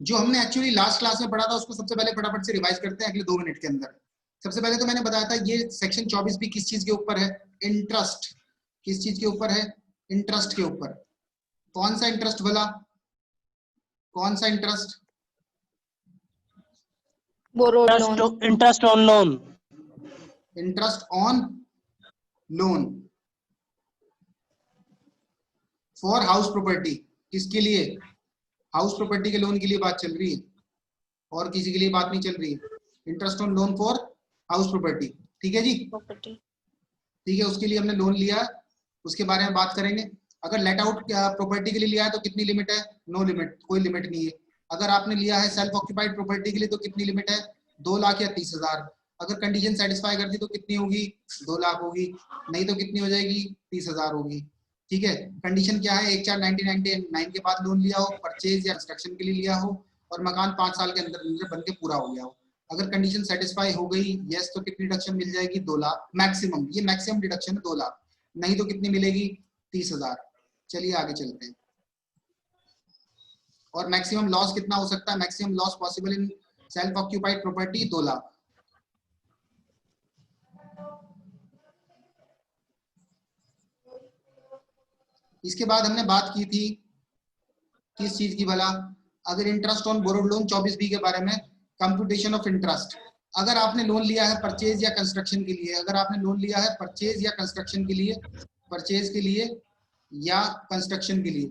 जो हमने actually last class में पढ़ा था उसको सबसे पहले फटाफट से रिवाइज करते हैं अगले 2 मिनट के अंदर। सबसे पहले तो मैंने बताया था ये सेक्शन 24 भी किस चीज के ऊपर है? इंटरेस्ट। किस चीज के ऊपर है? इंटरेस्ट के ऊपर। कौन सा इंटरेस्ट भला? कौन सा interest? Borrowed loan. Interest on loan. Interest on loan for house property. किसके लिए? हाउस प्रॉपर्टी के लोन के लिए बात चल रही है, और किसी के लिए बात नहीं चल रही है। Interest on loan for house property, ठीक है जी। प्रॉपर्टी, ठीक है, उसके लिए हमने लोन लिया, उसके बारे में बात करेंगे। अगर लेट आउट प्रॉपर्टी के लिए लिया है तो कितनी लिमिट है? नो लिमिट, कोई लिमिट नहीं है। अगर आपने लिया है सेल्फ ऑक्यूपाइड प्रॉपर्टी के लिए तो कितनी लिमिट है? 2 लाख या 30,000। अगर कंडीशन सेटिस्फाई करती तो कितनी होगी? 2 लाख होगी, नहीं तो कितनी हो जाएगी? 30,000 होगी। ठीक है, कंडीशन क्या है? 1/4/1999 के बाद लोन लिया हो, परचेज या कंस्ट्रक्शन के लिए लिया हो, और मकान 5 साल के अंदर बन के पूरा हो गया हो। अगर कंडीशन सेटिस्फाई हो गई यस तो कितनी डिडक्शन मिल जाएगी? 2 लाख मैक्सिमम, ये मैक्सिमम डिडक्शन है 2 लाख, नहीं तो कितनी मिलेगी? 30,000। चलिए आगे चलते हैं। और मैक्सिमम लॉस कितना हो सकता है? Maximum loss possible in self occupied property 2 lakh. इसके बाद हमने बात की थी किस चीज की भला? अगर interest on borrowed loan 24B के बारे में, कंप्यूटेशन ऑफ इंटरेस्ट। अगर आपने लोन लिया है परचेज या कंस्ट्रक्शन के लिए, अगर आपने लोन लिया है परचेज या कंस्ट्रक्शन के लिए, परचेज के लिए या कंस्ट्रक्शन के लिए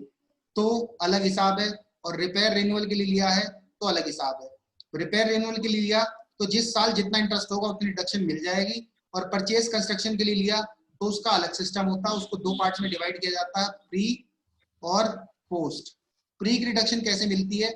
तो अलग हिसाब है, और रिपेयर रिन्यूअल के लिए लिया है तो अलग हिसाब है। रिपेयर रिन्यूअल के लिए लिया तो जिस साल जितना इंटरेस्ट होगा उतनी डिडक्शन मिल जाएगी, और परचेज कंस्ट्रक्शन के लिए लिया तो उसका अलग सिस्टम होता है, उसको 2 पार्ट्स में डिवाइड किया जाता है, प्री और पोस्ट। प्री की डिडक्शन कैसे मिलती है?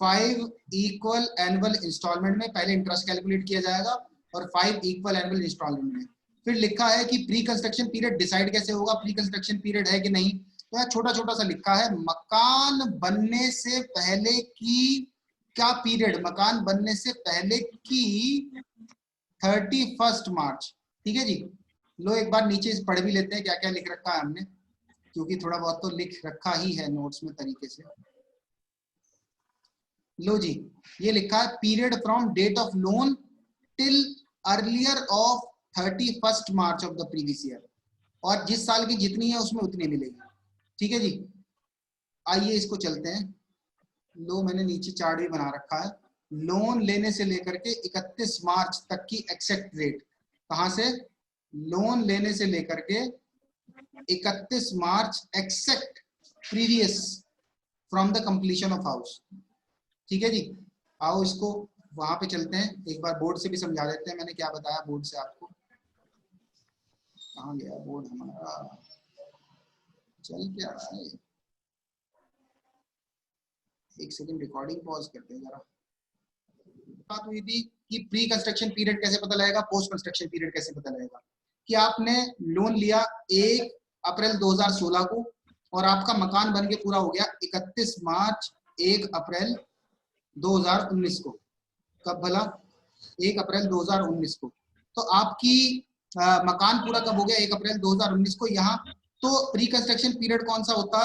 5 इक्वल एनुअल इंस्टॉलमेंट में पहले इंटरेस्ट कैलकुलेट किया जाएगा, और 5 इक्वल एनुअल इंस्टॉलमेंट में। फिर लिखा है कि प्री कंस्ट्रक्शन पीरियड डिसाइड कैसे होगा, प्री कंस्ट्रक्शन पीरियड है कि नहीं। तो यह छोटा छोटा सा लिखा है, मकान बनने से पहले की क्या पीरियड? मकान बनने से पहले की 31 मार्च। ठीक है जी। लो एक बार नीचे पढ़ भी लेते हैं क्या क्या लिख रखा है हमने, क्योंकि थोड़ा बहुत तो लिख रखा ही है नोट्स में तरीके से। लो जी, ये लिखा है period from date of loan till earlier of 31 March of the previous year, और जिस साल की जितनी है उसमें उतनी मिलेगी। ठीक है जी। आइए इसको चलते हैं। लो मैंने नीचे चार्ट भी बना रखा है, लोन लेने से लेकर के 31 मार्च तक की एक्सेक्ट डेट। कहां से? लोन लेने से लेकर के 31 March exact previous from the completion of house. ठीक है जी। आओ इसको वहां पे चलते हैं, एक बार बोर्ड से भी समझा देते हैं मैंने क्या बताया बोर्ड से आपको। कहाँ गया बोर्ड हमारा? चल क्या रहा है? एक सेकंड रिकॉर्डिंग पॉज करते हैं जरा। बात हुई थी कि प्री कंस्ट्रक्शन पीरियड कैसे पता लगेगा, पोस्ट कंस्ट्रक्शन पीरियड कैसे पता लगेगा। कि आपने लोन लिया 1 अप्रैल 2016 को, और आपका मकान बन के पूरा हो गया 31 मार्च 1 अप्रैल 2019 को। कब भला? 1 अप्रैल 2019 को। तो आपकी मकान पूरा कब हो गया? 1 अप्रैल 2019 को। यहाँ तो प्री कंस्ट्रक्शन पीरियड कौन सा होता?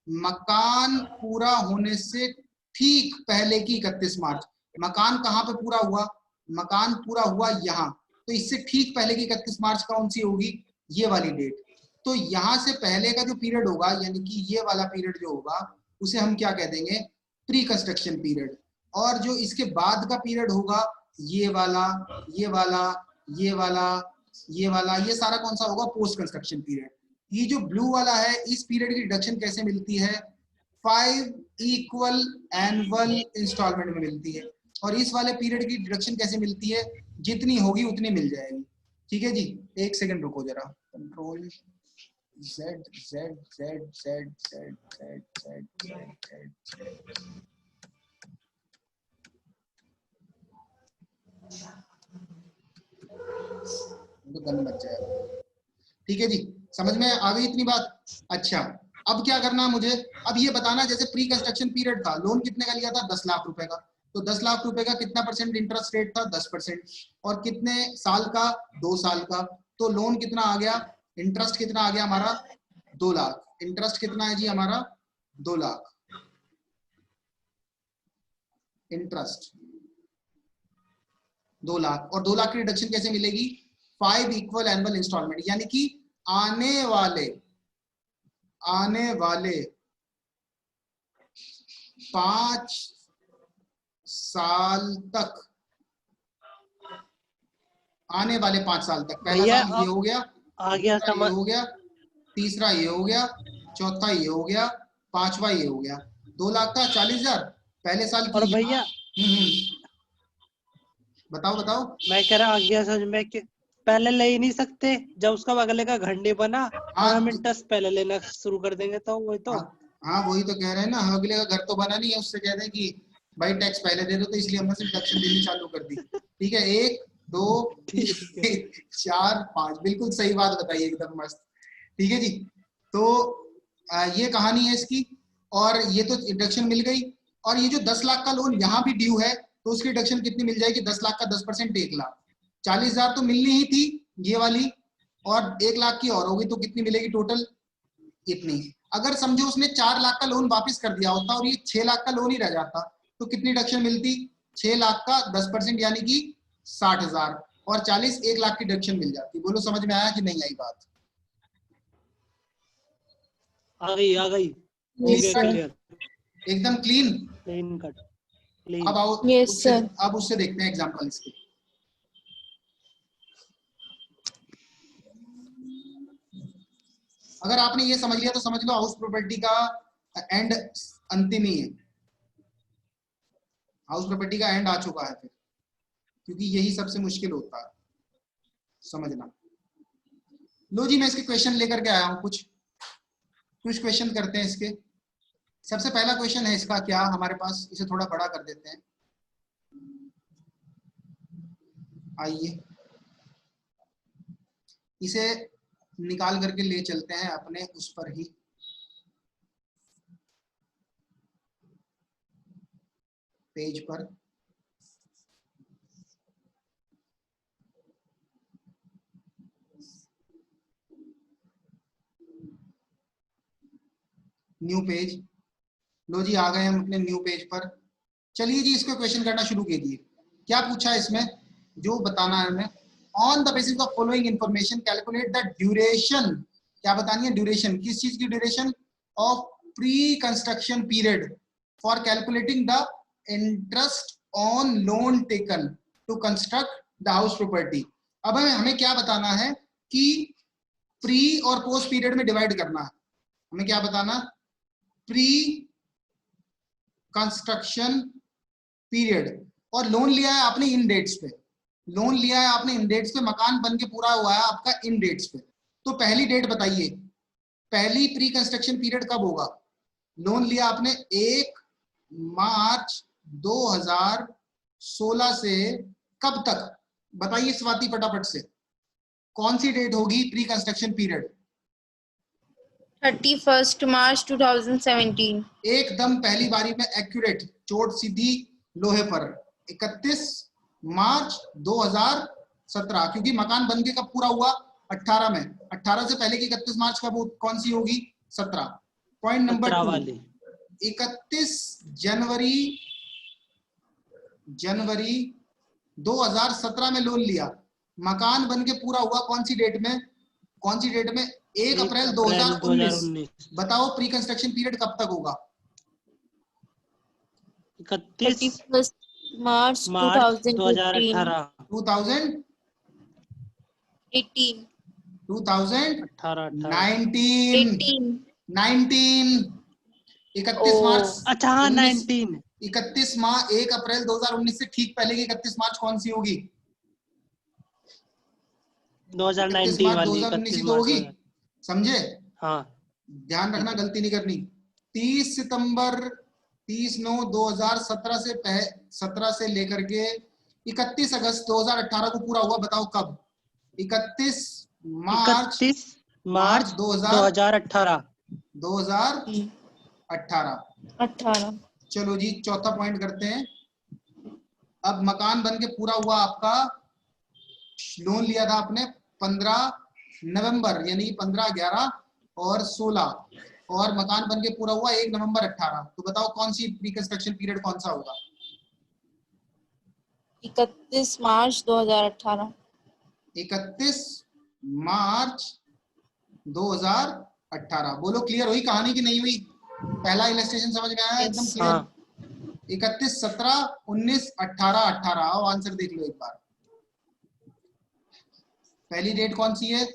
मकान पूरा होने से ठीक पहले की 31 मार्च। मकान कहाँ पे पूरा हुआ? मकान पूरा हुआ यहाँ, तो इससे ठीक पहले की 31 मार्च कौन सी होगी? ये वाली डेट। तो यहाँ से पहले का जो पीरियड होगा, यानी कि ये वाला पीरियड जो होगा, उसे हम क्या कह देंगे? Pre construction period. और जो इसके बाद का पीरियड होगा, ये वाला, ये वाला, ये वाला, ये वाला, ये सारा कौन सा होगा? Post construction period. ये जो ब्लू वाला है, इस पीरियड की डिडक्शन कैसे मिलती है? 5 इक्वल एनुअल इंस्टॉलमेंट में मिलती है। और इस वाले पीरियड की डिडक्शन कैसे मिलती है? जितनी होगी उतनी मिल जाएगी। ठीक है जी। एक सेकंड रुको जरा, control Z Z Z Z Z Z Z Z Z। तो गन मच जाएगा। ठीक है जी, समझ में आ गई इतनी बात? अच्छा, अब क्या करना है मुझे? अब ये बताना, जैसे प्री कंस्ट्रक्शन पीरियड था, लोन कितने का लिया था? 10 लाख रुपए का। तो 10 लाख रुपए का कितना परसेंट इंटरेस्ट रेट था? 10%। और कितने साल का? 2 साल का। तो लोन कितना आ गया? इंटरेस्ट कितना आ गया हमारा? 2 लाख। इंटरेस्ट कितना है जी हमारा? 2 लाख। इंटरेस्ट 2 लाख, और 2 लाख की रिडक्शन कैसे मिलेगी? 5 इक्वल एनुअल इंस्टॉलमेंट, यानी कि आने वाले 5 साल तक, आने वाले 5 साल तक, पहला साल ये हो गया, आ गया ये हो गया, तीसरा ये हो गया, चौथा ये हो गया, पांचवा ये हो गया। 2 लाख का 40,000 पहले साल की। और भैया बताओ। मैं कह रहा आ गया समझ में कि पहले ले ही नहीं सकते, जब उसका अगले का घंटे बना और हम इंटरेस्ट पहले लेना शुरू कर देंगे, तो वही तो। हाँ वही तो कह रहे हैं ना, अगले का घर तो बना नहीं है, उससे कह रहे हैं कि भाई टैक्स पहले दे दो, तो इसलिए हमने सिर्फ डिडक्शन देनी चालू कर दी। ठीक है, 1 2 3 4 5, बिल्कुल सही बात बताई, एकदम मस्त। ठीक है जी, तो ये कहानी है इसकी, और ये तो डिडक्शन मिल गई। और ये जो 10 लाख का लोन यहाँ भी ड्यू है, तो उसकी डिडक्शन कितनी मिल जाएगी? 10 लाख का 10% 1 लाख, 40,000 तो मिलनी ही थी ये वाली, और 1 लाख की और होगी, तो कितनी मिलेगी टोटल? इतनी। अगर समझो उसने 4 लाख का लोन वापस कर दिया होता और ये 6 लाख का लोन ही रह जाता, तो कितनी डिडक्शन मिलती? 6 लाख का 10% यानी कि 60,000, और 40 1 लाख की डिडक्शन मिल जाती। बोलो समझ में आया कि नहीं आई बात? आ गई एकदम क्लीन कट। अब आओ अब उससे देखते हैं एग्जांपल इसके। अगर आपने ये समझ लिया तो समझ लो हाउस प्रॉपर्टी का एंड अंतिम ही है, हाउस प्रॉपर्टी का एंड आ चुका है फिर, क्योंकि यही सबसे मुश्किल होता है समझना। लो जी, मैं इसके क्वेश्चन लेकर के आया हूं, कुछ क्वेश्चन करते हैं इसके। सबसे पहला क्वेश्चन है इसका क्या हमारे पास, इसे थोड़ा बड़ा कर देते हैं, आइए इसे निकाल करके ले चलते हैं अपने उस पर ही, पेज पर। न्यू पेज, लो जी आ गए हम अपने न्यू पेज पर। चलिए जी, इसको क्वेश्चन करना शुरू कीजिए। क्या पूछा है इसमें, जो बताना है हमें, on the basis of following information calculate the duration. क्या बतानी है? ड्यूरेशन, किस चीज की duration? Of pre construction period for calculating the interest on loan taken to construct the house property. अब हमें क्या बताना है कि प्री और पोस्ट पीरियड में डिवाइड करना है। हमें क्या बताना? प्री कंस्ट्रक्शन पीरियड, और लोन लिया है आपने इन डेट्स पे, लोन लिया है आपने इन डेट्स पे, मकान बन के पूरा हुआ है आपका इन डेट्स पे। तो पहली डेट बताइए, पहली प्री कंस्ट्रक्शन पीरियड कब होगा? लोन लिया आपने 1 मार्च 2016 से कब तक? बताइए स्वाति फटाफट से, कौन सी डेट होगी प्री कंस्ट्रक्शन पीरियड? 31 मार्च 2017। एकदम पहली बारी में एक्यूरेट, चोट सीधी लोहे पर, 31 मार्च 2017, क्योंकि मकान बन के कब पूरा हुआ? 18 में, 18 से पहले की 31 मार्च कब कौन सी होगी? 17। पॉइंट नंबर 2, 31 जनवरी 2017 में लोन लिया, मकान बन के पूरा हुआ कौन सी डेट में? कौन सी डेट में? 1 अप्रैल 2019। बताओ प्री कंस्ट्रक्शन पीरियड कब तक होगा? 31 मार्च 2018। 31 मार्च, अच्छा हाँ 19, 31 मार्च, 1 अप्रैल 2019 से ठीक पहले की 31 मार्च कौन सी होगी? 2019 वाली 2019 तो होगी, समझे? हाँ, ध्यान रखना, गलती नहीं करनी। 30/9/2017 से 17 से लेकर के 31 अगस्त 2018 को पूरा हुआ, बताओ कब? 31 मार्च 2018। चलो जी, चौथा पॉइंट करते हैं। अब मकान बन के पूरा हुआ आपका, लोन लिया था आपने 15 नवंबर, यानी 15, 11 और 16, और मकान बन के पूरा हुआ 1 नवंबर 18। तो बताओ कौन सी प्री कंस्ट्रक्शन पीरियड कौन सा होगा? 31 मार्च 2018। 31 मार्च 2018। बोलो क्लियर हुई कहानी की नहीं हुई? पहला इलस्ट्रेशन समझ में आया? एकदम क्लियर। हाँ 31, 17, 19, 18, 18। आओ आंसर देख लो एक बार। पहली डेट कौन सी है?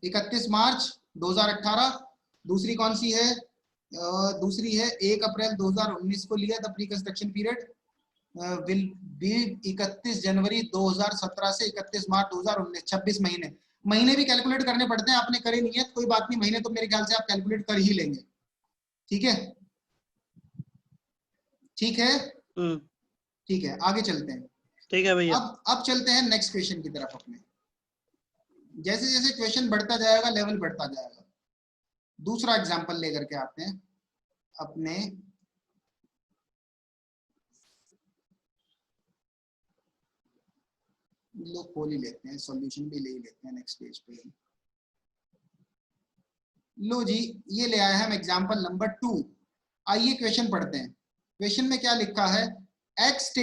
31 मार्च 2018। दूसरी कौन सी है? दूसरी है 1 अप्रैल 2019 को लिया था pre construction period. Will be 31 जनवरी 2017 से 31 मार्च 2019, 26 महीने। महीने भी कैलकुलेट करने पड़ते हैं, आपने करे नहीं है कोई बात नहीं, महीने तो मेरे ख्याल से आप कैलकुलेट कर ही लेंगे। ठीक है, ठीक है, ठीक है, आगे चलते हैं। ठीक है भैया। अब चलते हैं नेक्स्ट क्वेश्चन की तरफ अपने। जैसे जैसे क्वेश्चन बढ़ता जाएगा, लेवल बढ़ता जाएगा। दूसरा एग्जांपल लेकर के आते हैं अपने। लोग खोल ही लेते हैं, सॉल्यूशन भी ले ही लेते हैं नेक्स्ट पेज पे। लो जी, ये ले आए हम एग्जांपल नंबर 2। आइए क्वेश्चन पढ़ते हैं। क्वेश्चन में क्या लिखा है? X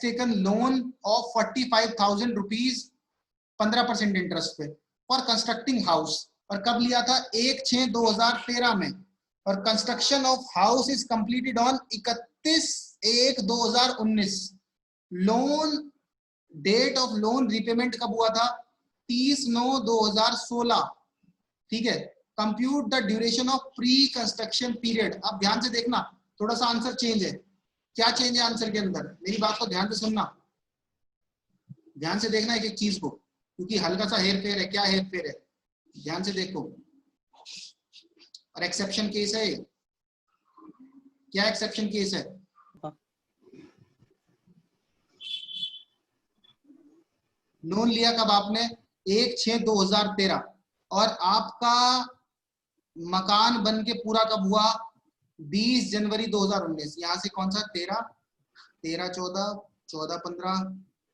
taken loan of 45,000 rupees 15% interest पे फॉर कंस्ट्रक्टिंग हाउस। और कब लिया था? 1/6/2013 में। और construction of house is completed on 31/1/2019। Loan date of loan repayment कब हुआ था? 30/9/2016। ठीक है। Compute the duration of pre construction period. अब ध्यान से देखना, थोड़ा सा आंसर चेंज है। क्या चेंज है आंसर के अंदर? मेरी बात को ध्यान से सुनना, ध्यान से देखना एक एक चीज को, क्योंकि हल्का सा हेर फेर है। क्या हेर फेर है? ध्यान से देखो। और एक्सेप्शन केस है। क्या एक्सेप्शन केस है? लोन लिया कब आपने? 1/6/2013। और आपका मकान बन के पूरा कब हुआ? 20 जनवरी 2019। यहां से कौन सा? 13, 14,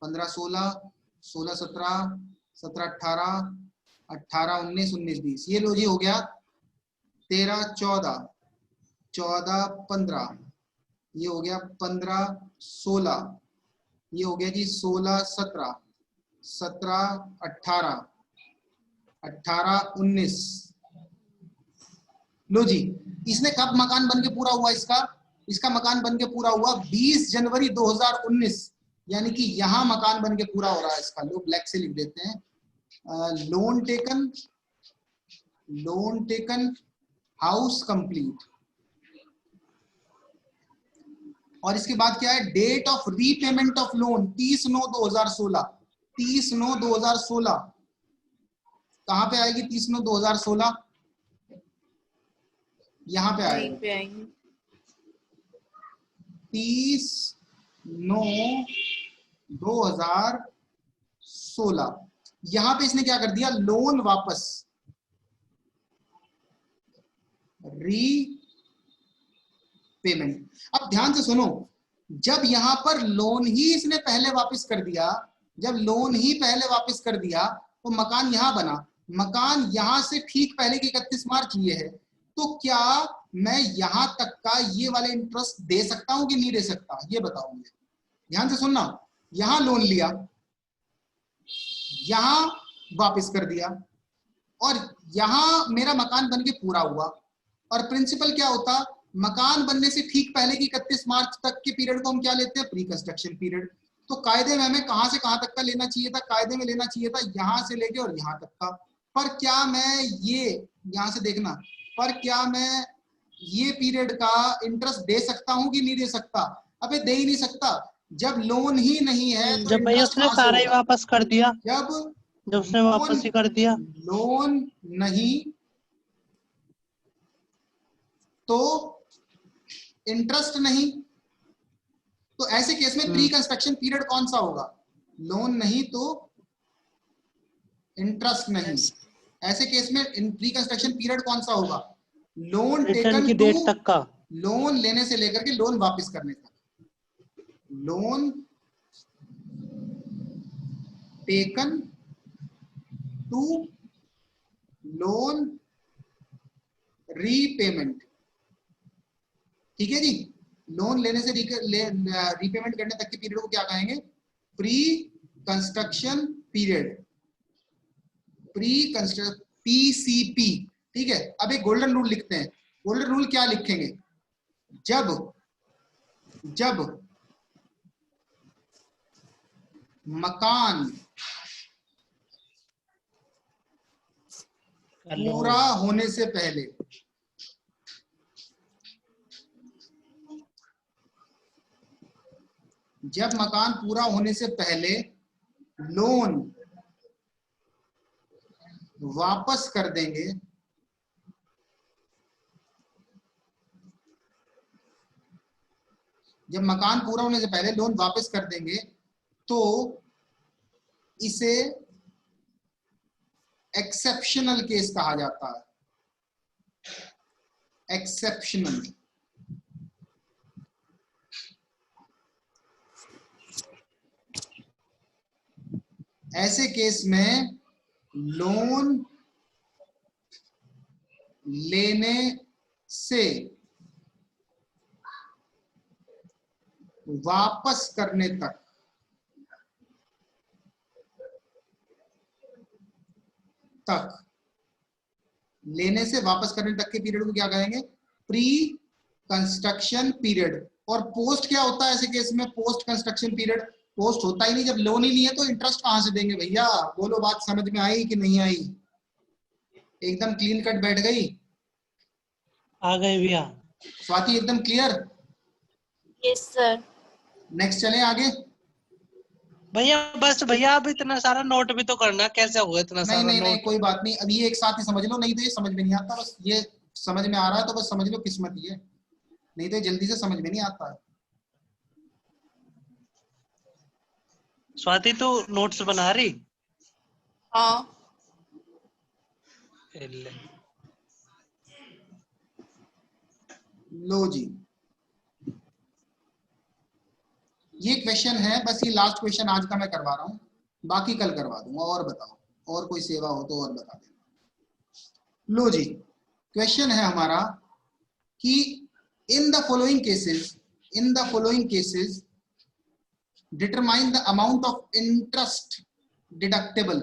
15, 16, 17, 18, 19, 20। ये लो जी हो गया 13, 14, 15। ये हो गया 15, 16। ये हो गया जी 16, 17, 18, 19। लो जी, इसने कब मकान बन के पूरा हुआ? इसका मकान बन के पूरा हुआ 20 जनवरी 2019। यानी कि यहां मकान बन के पूरा हो रहा है इसका। लो ब्लैक से लिख देते हैं। Loan taken house complete. और इसके बाद क्या है? Date of repayment of loan 30/9/2016। 30/9/2016 कहां पे आएगी? 30/9/2016 यहां पे आएगी। 30/9/2016। यहां पे इसने क्या कर दिया? लोन वापस रीपेमेंट। अब ध्यान से सुनो, जब यहां पर लोन ही इसने पहले वापस कर दिया, जब लोन ही पहले वापस कर दिया तो मकान यहां बना। मकान यहां से ठीक पहले की 31 मार्च ये है। तो क्या मैं यहां तक का ये वाले इंटरेस्ट दे सकता हूं कि नहीं दे सकता? ये बताओ मुझे। ध्यान से सुनना, यहां लोन लिया, यहां वापस कर दिया, और यहां मेरा मकान बन के पूरा हुआ। और प्रिंसिपल क्या होता? मकान बनने से ठीक पहले की 31 मार्च तक के पीरियड को हम क्या लेते हैं? Pre construction period. तो कायदे में हमें कहां से कहां तक का लेना चाहिए था? कायदे में लेना चाहिए था यहां से लेके और यहां तक का। पर क्या मैं ये, यहां से देखना, पर क्या मैं ये पीरियड का इंटरेस्ट दे सकता हूं कि नहीं दे सकता? अबे दे ही नहीं सकता। जब लोन ही नहीं है तो जब भैया इंटरेस्ट उसने कहां से सारा ही होगा? वापस कर दिया, जब उसने वापस ही कर दिया लोन नहीं तो इंटरेस्ट नहीं। तो ऐसे केस में प्री कंस्ट्रक्शन पीरियड कौन सा होगा? लोन नहीं तो इंटरेस्ट नहीं। ऐसे केस में प्री कंस्ट्रक्शन पीरियड कौन सा होगा? लोन रिटर्न टेकन की टू, डेट तक का। लोन लेने से लेकर के लोन वापस करने तक। Loan taken to loan repayment. ठीक है जी। लोन लेने से रीपेमेंट करने तक के पीरियड को क्या कहेंगे? Pre construction period, pre construction, PCP. ठीक है, अब एक गोल्डन रूल लिखते हैं। गोल्डन रूल क्या लिखेंगे? जब मकान पूरा होने से पहले लोन वापस कर देंगे, जब मकान पूरा होने से पहले लोन वापस कर देंगे तो इसे एक्सेप्शनल केस कहा जाता है। एक्सेप्शनल, ऐसे केस में लोन लेने से वापस करने तक लेने से वापस करने तक के पीरियड को क्या कहेंगे? Pre construction period. और पोस्ट क्या होता है ऐसे केस में? पोस्ट कंस्ट्रक्शन पीरियड पोस्ट होता ही नहीं, जब लोन ही नहीं है तो इंटरेस्ट कहां से देंगे भैया? बोलो, बात समझ में आई कि नहीं आई? एकदम क्लीन कट बैठ गई? आ गए भैया। स्वाति एकदम क्लियर? Yes sir. नेक्स्ट चले आगे। भैया बस भैया, अब इतना सारा नोट भी तो करना, कैसे होगा इतना सारा नहीं, नोट? कोई बात नहीं, अब ये एक साथ ही समझ लो, नहीं तो ये समझ में नहीं आता। बस ये समझ में आ रहा है तो बस समझ लो, किस्मत ही है, नहीं तो जल्दी से समझ में नहीं आता है। स्वाति तू नोट्स बना रही? हाँ। लो जी, ये क्वेश्चन है, बस ये लास्ट क्वेश्चन आज का मैं करवा रहा हूँ, बाकी कल करवा दूंगा। और बताओ, और कोई सेवा हो तो और बता देना। लो जी, क्वेश्चन है हमारा कि in the following cases determine the amount of interest deductible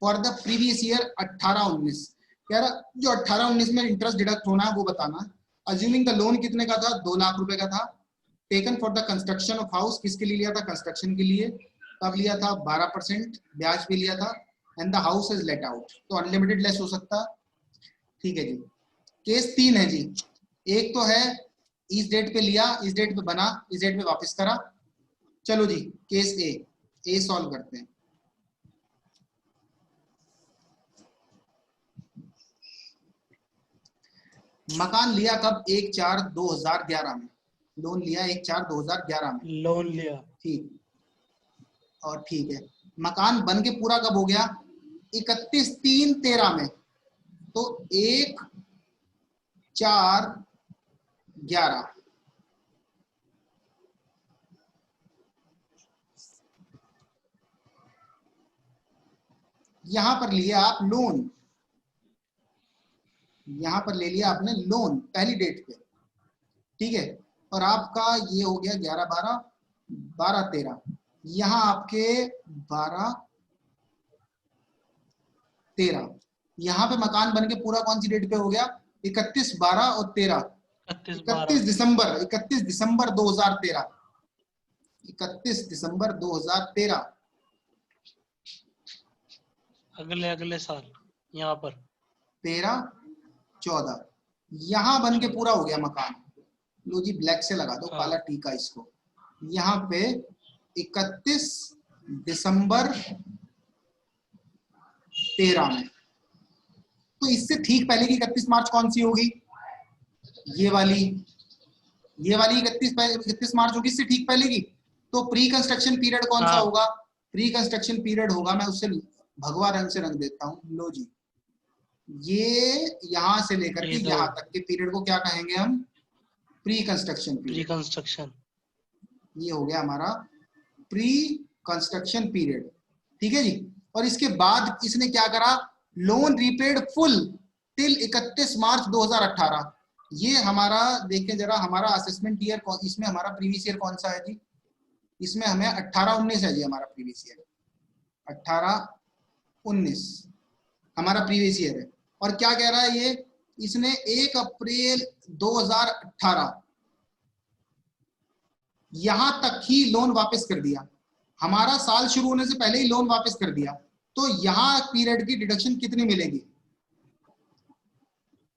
for the previous year 18-19। कह रहा जो 18-19 में इंटरेस्ट डिडक्ट होना है वो बताना। अज्यूमिंग द लोन कितने का था? 2 लाख रुपए का था। Taken for the construction of house, किसके लिए लिया था? कंस्ट्रक्शन के लिए। कब लिया था? 12% ब्याज पे लिया था। And the house is let out, तो अनलिमिटेड लेस हो सकता। ठीक है जी। केस 3 है जी। एक तो है इस डेट पे लिया, इस डेट पे बना, इस डेट पे वापस करा। चलो जी, केस ए सॉल्व करते हैं। मकान लिया कब? 1/4/2011 में। लोन लिया 1/4/2011 में। लोन लिया, ठीक। और ठीक है, मकान बन के पूरा कब हो गया? 31/3/13 में। तो 1/4/11 यहां पर लिया आप लोन, यहां पर ले लिया आपने लोन पहली डेट पे। ठीक है, और आपका ये हो गया 11/12/12/13। यहां आपके 12/13। यहां पे मकान बन के पूरा कौन सी डेट पे हो गया? 31/12/13। 31 दिसंबर 2013। 31 दिसंबर 2013। अगले साल यहाँ पर 13/14 यहां बन के पूरा हो गया मकान। लो जी, ब्लैक से लगा दो काला टीका इसको। यहाँ पे 31 दिसंबर 13 में। तो इससे ठीक पहले की 31 मार्च कौन सी होगी? ये वाली 31 मार्च होगी, इससे ठीक पहले की। तो प्री कंस्ट्रक्शन पीरियड कौन सा होगा? प्री कंस्ट्रक्शन पीरियड होगा, मैं उससे भगवा रंग से रंग देता हूँ। लो जी, ये यहां से लेकर के यहां तक के पीरियड को क्या कहेंगे हम? Pre construction period. ये हो गया हमारा प्री कंस्ट्रक्शन पीरियड। ठीक है जी। और इसके बाद इसने क्या करा? लोन रीपेड फुल टिल 31 मार्च 2018। ये हमारा देखें जरा, हमारा असेसमेंट ईयर, इसमें हमारा प्रीवियस ईयर कौन सा है जी? इसमें हमें 18-19 है जी हमारा प्रीवियस ईयर, 18-19 हमारा प्रीवियस ईयर है। और क्या कह रहा है ये, इसने 1 अप्रैल 2018 यहां तक ही लोन वापस कर दिया, हमारा साल शुरू होने से पहले ही लोन वापस कर दिया, तो यहां पीरियड की डिडक्शन कितनी मिलेगी?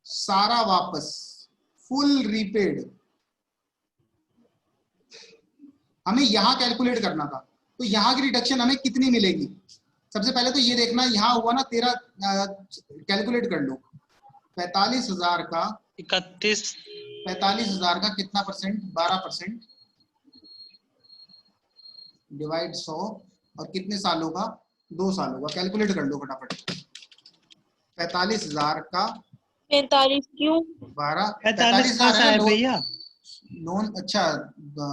सारा वापस, फुल रीपेड, हमें यहां कैलकुलेट करना था, तो यहां की डिडक्शन हमें कितनी मिलेगी? सबसे पहले तो ये देखना, यहां हुआ ना 13, कैलकुलेट कर लो, 45,000 का 31 45,000 का कितना परसेंट? 12% डिवाइड 100, और कितने सालों का? 2 सालों का। कैलकुलेट कर लो फटाफट, 45,000 का 45 क्यों? 12, 45 कहाँ 45,000 से है आए लोन, भैया? लोन अच्छा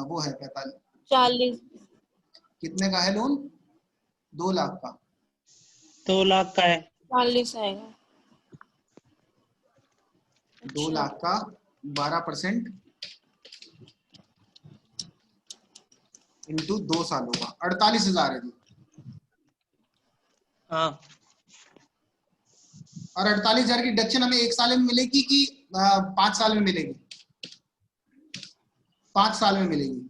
वो है 45। 40 कितने का है लोन? 2 लाख का। 2 लाख का है। 40 आएगा। 2 अच्छा। लाख का 12% इंटू 2 सालों का 48,000 है जी। हाँ, और 48,000 की डिडक्शन हमें 1 साल में मिलेगी कि 5 साल में मिलेगी? 5 साल में मिलेगी,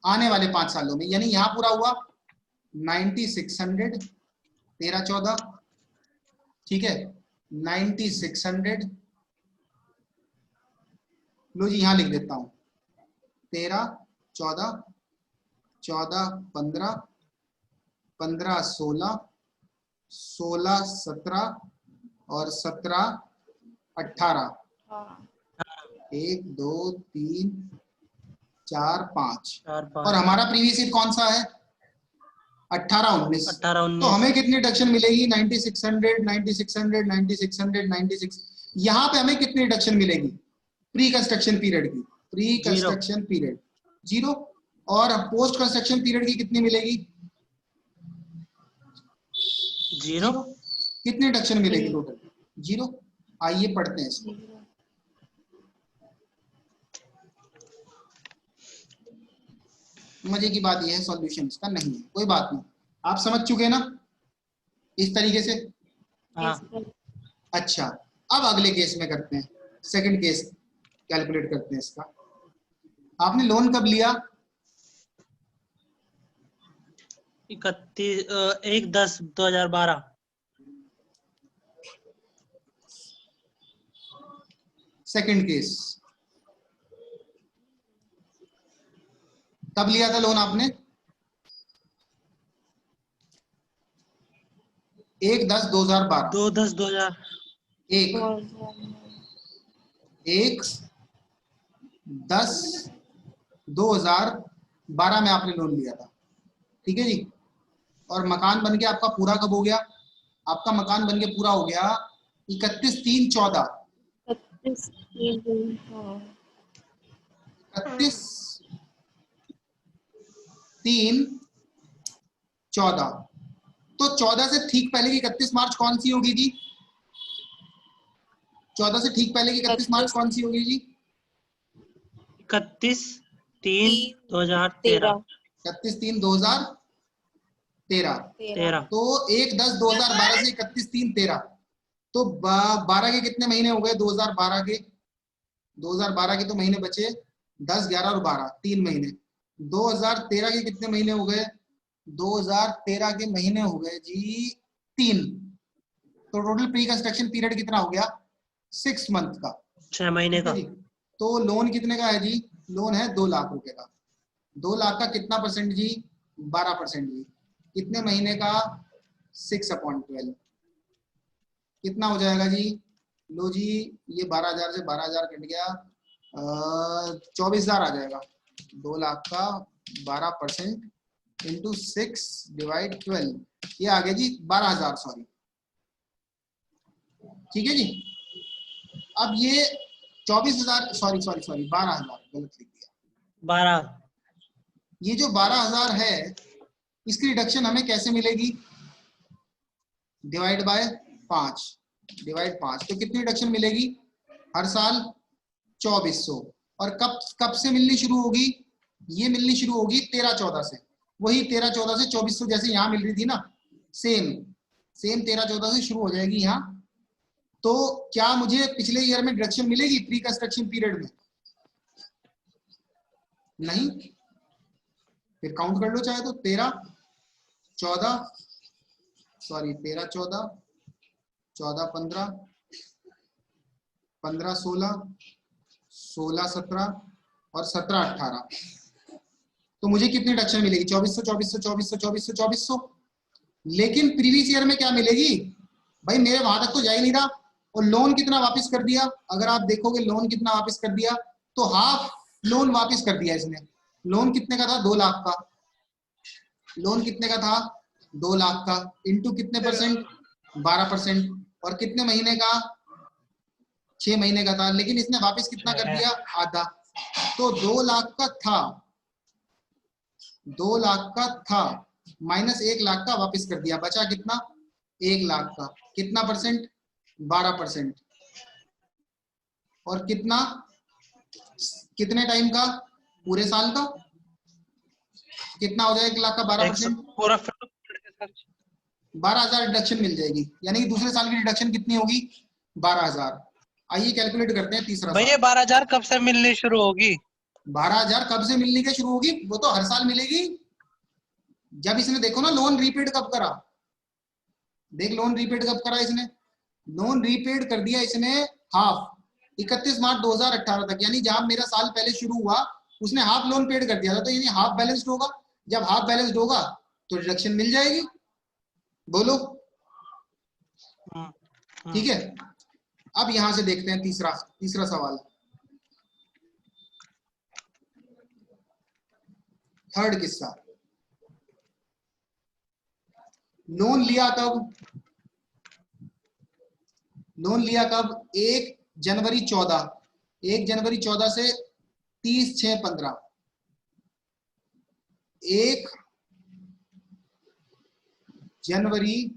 आने वाले 5 सालों में। यानी यहां पूरा हुआ 9600, 13-14, ठीक है, 9600, लो जी यहां लिख देता हूं, 13-14, 14-15, 15-16, 16-17 और 17-18, हाँ 1 2 3 4 5, 4 और 5 हमारा प्रीवियस ईयर कौन सा है? 18-19। 18 तो 19 हमें कितनी डिडक्शन मिलेगी? 9600, 9600, 9600, 96। यहाँ पे हमें कितनी डिडक्शन मिलेगी प्री कंस्ट्रक्शन पीरियड की? प्री 0 कंस्ट्रक्शन पीरियड 0, और पोस्ट कंस्ट्रक्शन पीरियड की कितनी मिलेगी? 0 0। कितनी डिडक्शन मिलेगी टोटल? 0। आइए पढ़ते हैं इसको। मजे की बात यह है सॉल्यूशन इसका नहीं है, कोई बात नहीं, आप समझ चुके ना इस तरीके से? हाँ। अच्छा, अब अगले केस में करते हैं, सेकंड केस कैलकुलेट करते हैं इसका। आपने लोन कब लिया? 1/10/2012। सेकंड केस, कब लिया था लोन आपने? 1/10/2012। 2/10/2000 1 1/10/2012 में आपने लोन लिया था, ठीक है जी। और मकान बन के आपका पूरा कब हो गया? आपका मकान बन के पूरा हो गया 31/3/14। 31/3/14। तो 14 से ठीक पहले की 31 मार्च कौन सी होगी जी? 14 से ठीक पहले की 31 मार्च कौन सी होगी जी? 31/3/2013 31/3/2013। तो 1/10/2012 से 31/3/13, तो 12 के कितने महीने हो गए? 2012 के, 2012 के तो महीने बचे 10, 11 और 12, 3 महीने। 2013 के कितने महीने हो गए? 2013 के महीने हो गए जी 3। तो टोटल प्री कंस्ट्रक्शन पीरियड कितना हो गया? 6 मंथ का, 6 महीने ठीक है का। जी। तो लोन कितने का है जी? लोन है 2 लाख रुपए का। 2 लाख का कितना परसेंट जी? 12% जी। कितने महीने का? 6/12। कितना हो जाएगा जी? लो जी, ये 12,000 से 12,000 कट गया, 24,000 आ जाएगा। 2 लाख का 12% इंटू 6/12, ये आ गया जी 12,000, सॉरी, ठीक है जी। अब ये 24,000, सॉरी 12,000 गलत लिख दिया। 12 ये जो 12,000 है, इसकी रिडक्शन हमें कैसे मिलेगी? डिवाइड बाय 5, डिवाइड 5, तो कितनी रिडक्शन मिलेगी? हर साल 2400। और कब कब से मिलनी शुरू होगी? ये मिलनी शुरू होगी 13-14 से। वही 13-14 से 2400 जैसे यहाँ मिल रही थी ना, सेम 13-14 से शुरू हो जाएगी यहाँ। तो क्या मुझे पिछले ईयर में डिडक्शन मिलेगी प्री कंस्ट्रक्शन पीरियड में? नहीं। फिर काउंट कर लो चाहे तो 13-14 15 15-16 16-17 और 17-18। तो मुझे कितनी डिडक्शन मिलेगी? 2400। लेकिन प्रीवियस ईयर में क्या मिलेगी भाई? मेरे वहां तक तो जा ही नहीं रहा। और लोन कितना वापस कर दिया? अगर आप देखोगे लोन कितना वापस कर दिया, तो हाफ लोन वापस कर दिया इसने। लोन कितने का था? 2 लाख का। लोन कितने का था? 2 लाख का। इंटू कितने परसेंट? 12%। और कितने महीने का? 6 महीने का था। लेकिन इसने वापस कितना कर दिया? आधा। तो 2 लाख का था, 2 लाख का था, माइनस 1 लाख का वापस कर दिया। बचा कितना? 1 लाख का। कितना परसेंट? 12%। और कितना? कितने टाइम का? पूरे साल का। कितना हो जाएगा 1 लाख का 12%? पूरा 12,000 डिडक्शन मिल जाएगी। यानी कि दूसरे साल की डिडक्शन कितनी होगी? 12,000। आइए कैलकुलेट करते हैं तीसरा भैया। साल। 12,000 कब से मिलनी शुरू होगी? 12,000 कब से मिलनी के शुरू होगी? वो तो हर साल मिलेगी। जब इसने देखो ना लोन रीपेड कब करा, देख लोन रीपेड कब करा इसने। लोन रीपेड कर दिया इसने हाफ 31 मार्च 2018 तक। यानी जब मेरा साल पहले शुरू हुआ उसने हाफ लोन पेड कर दिया था। तो यानी हाफ बैलेंस्ड होगा। जब हाफ बैलेंस्ड होगा तो डिडक्शन मिल जाएगी। बोलो ठीक है। अब यहां से देखते हैं तीसरा सवाल। थर्ड किस्सा। लोन लिया कब? लोन लिया कब? 1 जनवरी 14 से 30/6/15। 1 जनवरी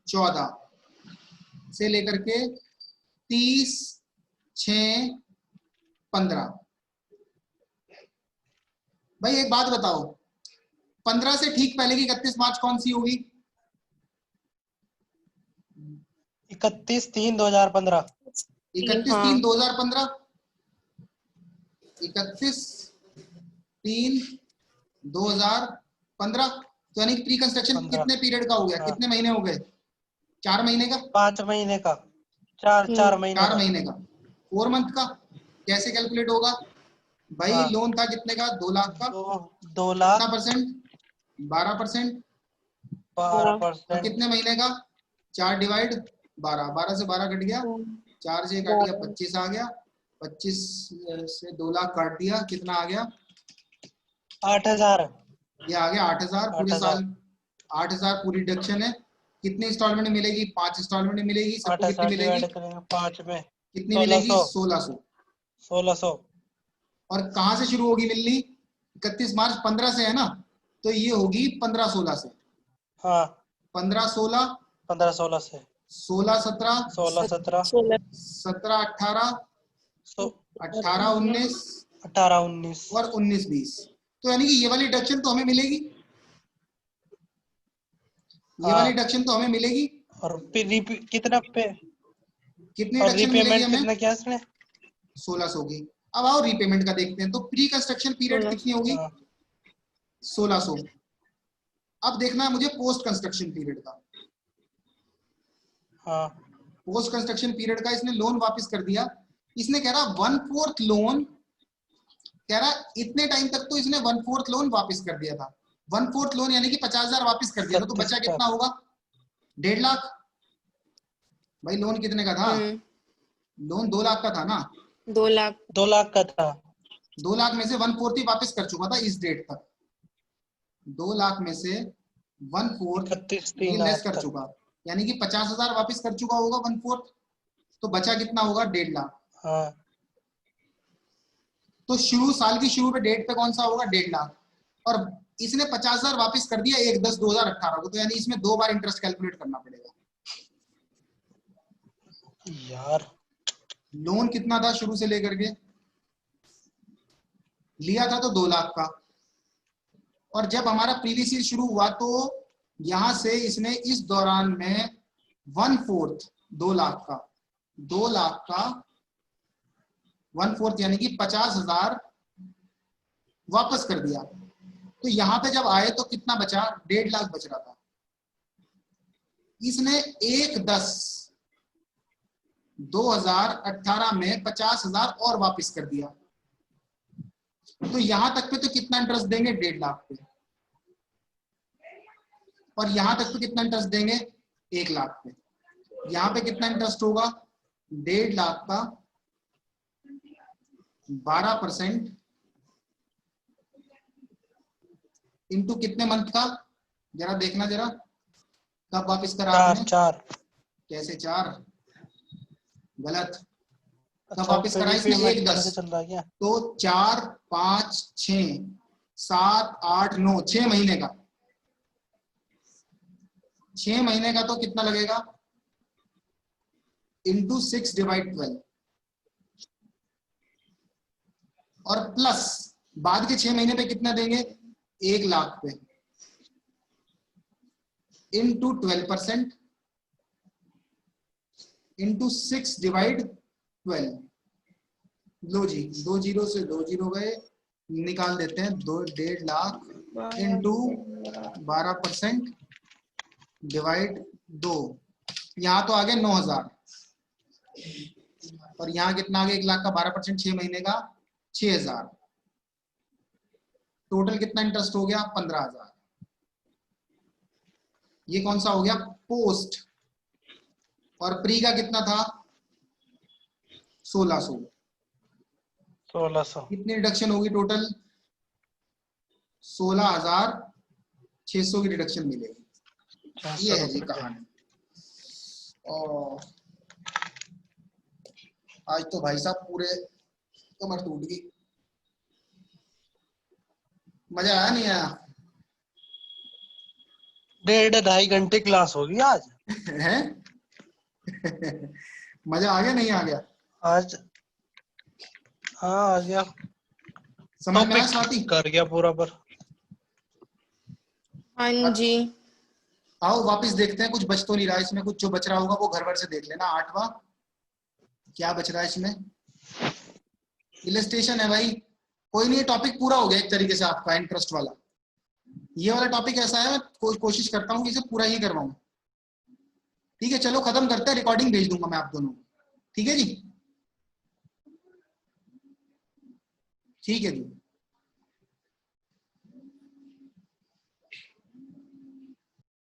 14 से लेकर के 30/6/15। भाई एक बात बताओ, 15 से ठीक पहले की 31 मार्च कौन सी होगी? 31/3/2015। 31/3/2015। 31/3/2015। तो यानी प्री कंस्ट्रक्शन कितने पीरियड का हो गया? कितने महीने हो गए? 4 महीने का? 5 महीने का? 4 महीने 4 का। महीने का। 4 मंथ का। कैसे कैलकुलेट होगा भाई? लोन था कितने का? 2 लाख का। 2 लाख। कितना परसेंट? 12%। 12%। और कितने महीने का? 4 डिवाइड 12। 12 से 12 कट गया, 4 से काट गया, 25 आ गया। 25 से 2 लाख काट दिया, कितना आ गया? 8,000। ये आ गया 8,000 पूरे साल। 8,000 पूरी डिडक्शन है। कितने इंस्टॉलमेंट में मिलेगी? 5 इंस्टॉलमेंट में मिलेगी। सबको कितनी मिलेगी? 5 में कितनी मिलेगी? 1600। और कहां से शुरू होगी मिलनी? 31 मार्च 15 से है ना, तो ये होगी 15-16 से। हाँ 15-16 15-16 से 16-17 16-17 17-18 18-19 18-19 और 19-20। तो यानी कि ये वाली डिडक्शन तो हमें मिलेगी। ये वाली डिडक्शन तो हमें मिलेगी। और फिर कितना पे? कितनी और डिडक्शन मिलेगी रीपेमेंट हमें? कितना किया इसने? 1600 की। अब आओ रीपेमेंट का देखते हैं। तो प्री कंस्ट्रक्शन पीरियड कितनी होगी? 1600। अब देखना है मुझे पोस्ट कंस्ट्रक्शन पीरियड का। पोस्ट कंस्ट्रक्शन पीरियड का इसने लोन वापस कर दिया। इसने कह रहा 1/4 लोन, कह रहा इतने टाइम तक तो इसने 1/4 लोन वापस कर दिया था। 1/4 लोन यानी कि 50,000 वापस कर दिया था। तो बचा कितना होगा? 1.5 लाख। भाई लोन कितने का था? लोन 2 लाख का था ना। 2 लाख। 2 लाख का था। 2 लाख में से 1/4 ही वापस कर चुका था इस डेट तक। 2 लाख में से 1/4 ये लेस कर चुका, यानी कि 50,000 वापस कर चुका होगा 1/4। तो बचा कितना होगा? 1.5 लाख। तो साल की शुरू में डेट पे कौन सा होगा? 1.5 लाख। और इसने 50,000 वापस कर दिया 1/10/2018 को। तो यानी इसमें 2 बार इंटरेस्ट कैलकुलेट करना पड़ेगा यार। लोन कितना था शुरू से लेकर के? लिया था तो 2 लाख का, और जब हमारा प्रीवियस ईयर शुरू हुआ तो यहां से इसने इस दौरान में 1/4 2 लाख का 1/4 यानी कि 50,000 वापस कर दिया। तो यहां पे जब आए तो कितना बचा? 1.5 लाख बच रहा था। इसने 1/10/2018 में 50,000 और वापस कर दिया। तो यहां तक पे तो कितना इंटरेस्ट देंगे? 1.5 लाख पे। और यहां तक पे कितना इंटरेस्ट देंगे? 1 लाख पे। यहां पे कितना इंटरेस्ट होगा? 1.5 लाख का 12% इंटू कितने मंथ का? जरा देखना जरा, कब वापस करा आपने? 4 कैसे 4? गलत। कब अच्छा, वापस करा इसने? 1/10 से चल रहा है क्या? तो 4 5 6 7 8 9 6 महीने का। 6 महीने का तो कितना लगेगा? इंटू 6/12 और प्लस बाद के 6 महीने पे कितना देंगे? 1 लाख पे इंटू 12% इंटू 6/12। लो जी, 2 जीरो से 2 जीरो गए, निकाल देते हैं। 1.5 लाख इंटू 12% डिवाइड 2, यहाँ तो आ गया 9,000 और यहाँ कितना आ गया? 1 लाख का 12% 6 महीने का 6,000। टोटल कितना इंटरेस्ट हो गया? 15,000। ये कौन सा हो गया? पोस्ट। और प्री का कितना था? 1600। 1600 कितनी रिडक्शन होगी टोटल? 16,600 की रिडक्शन मिलेगी। ये है जी कहानी। और आज तो भाई साहब पूरे कमर टूट गई। मजा आया नहीं आया? 1.5-2.5 घंटे क्लास होगी आज। है? मजा आ गया नहीं आ गया? आज हाँ आ गया, समझ में आया टॉपिक स्वाति? कर गया पूरा पर। हाँ जी। आओ वापस देखते हैं, कुछ बच तो नहीं रहा इसमें। कुछ जो बच रहा होगा वो घर भर से देख लेना। 8वां क्या बच रहा है इसमें? इलस्ट्रेशन है भाई। कोई नहीं, टॉपिक पूरा हो गया एक तरीके से आपका इंटरेस्ट वाला। ये वाला टॉपिक ऐसा है, मैं कोशिश करता हूँ कि इसे पूरा ही करवाऊं। ठीक है, चलो खत्म करते हैं। रिकॉर्डिंग भेज दूंगा मैं आप दोनों को। ठीक है जी? ठीक है जी।